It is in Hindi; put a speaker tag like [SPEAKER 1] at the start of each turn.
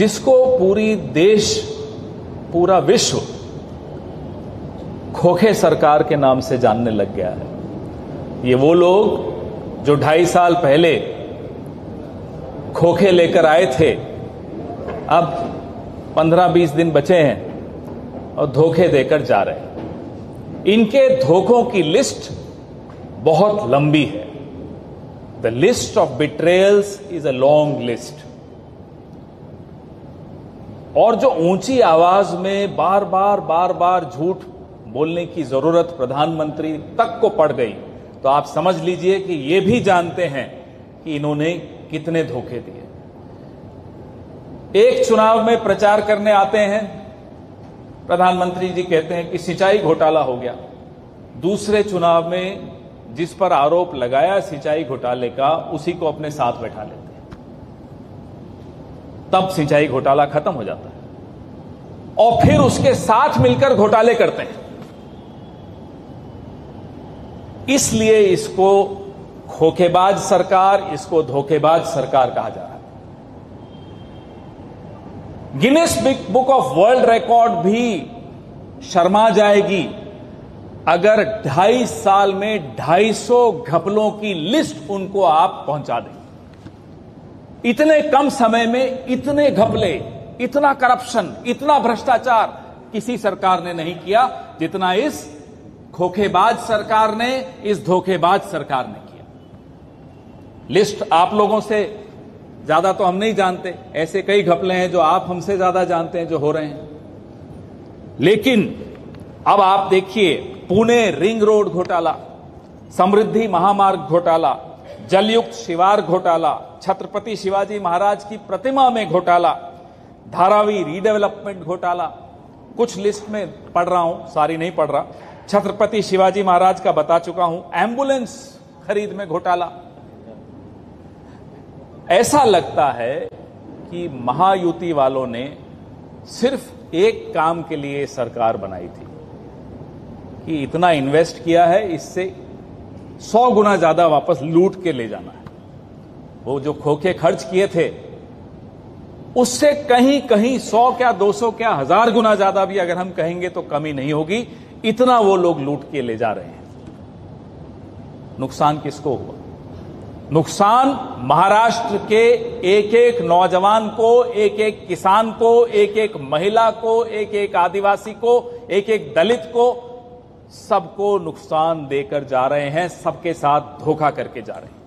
[SPEAKER 1] जिसको पूरा विश्व खोखे सरकार के नाम से जानने लग गया है। ये वो लोग जो 2.5 साल पहले खोखे लेकर आए थे, अब 15-20 दिन बचे हैं और धोखे देकर जा रहे हैं। इनके धोखों की लिस्ट बहुत लंबी है। The list of betrayals is a long list. और जो ऊंची आवाज में बार बार झूठ बोलने की जरूरत प्रधानमंत्री तक को पड़ गई, तो आप समझ लीजिए कि ये भी जानते हैं कि इन्होंने कितने धोखे दिए। एक चुनाव में प्रचार करने आते हैं, प्रधानमंत्री जी कहते हैं कि सिंचाई घोटाला हो गया। दूसरे चुनाव में जिस पर आरोप लगाया सिंचाई घोटाले का, उसी को अपने साथ बैठा लेते हैं। तब सिंचाई घोटाला खत्म हो जाता है और फिर उसके साथ मिलकर घोटाले करते हैं। इसलिए इसको खोखेबाज सरकार, इसको धोखेबाज सरकार कहा जा रहा है। Guinness book of world record भी शर्मा जाएगी अगर 2.5 साल में 250 घपलों की लिस्ट उनको आप पहुंचा दें। इतने कम समय में इतने घपले, इतना करप्शन, इतना भ्रष्टाचार किसी सरकार ने नहीं किया जितना इस खोखेबाज सरकार ने, इस धोखेबाज सरकार ने किया। लिस्ट आप लोगों से ज्यादा तो हम नहीं जानते, ऐसे कई घपले हैं जो आप हमसे ज्यादा जानते हैं जो हो रहे हैं। लेकिन अब आप देखिए, पुणे रिंग रोड घोटाला, समृद्धि महामार्ग घोटाला, जलयुक्त शिवार घोटाला, छत्रपति शिवाजी महाराज की प्रतिमा में घोटाला, धारावी रीडेवलपमेंट घोटाला, कुछ लिस्ट में पढ़ रहा हूं, सारी नहीं पढ़ रहा। छत्रपति शिवाजी महाराज का बता चुका हूं, एम्बुलेंस खरीद में घोटाला। ऐसा लगता है कि महायुति वालों ने सिर्फ एक काम के लिए सरकार बनाई थी कि इतना इन्वेस्ट किया है, इससे 100 गुना ज्यादा वापस लूट के ले जाना है। वो जो खोखे खर्च किए थे उससे कहीं 100 क्या 200 क्या 1000 गुना ज्यादा भी अगर हम कहेंगे तो कमी नहीं होगी। इतना वो लोग लूट के ले जा रहे हैं। नुकसान किसको हुआ? नुकसान महाराष्ट्र के एक नौजवान को, एक किसान को, एक महिला को, एक आदिवासी को, एक दलित को, सबको नुकसान देकर जा रहे हैं, सबके साथ धोखा करके जा रहे हैं।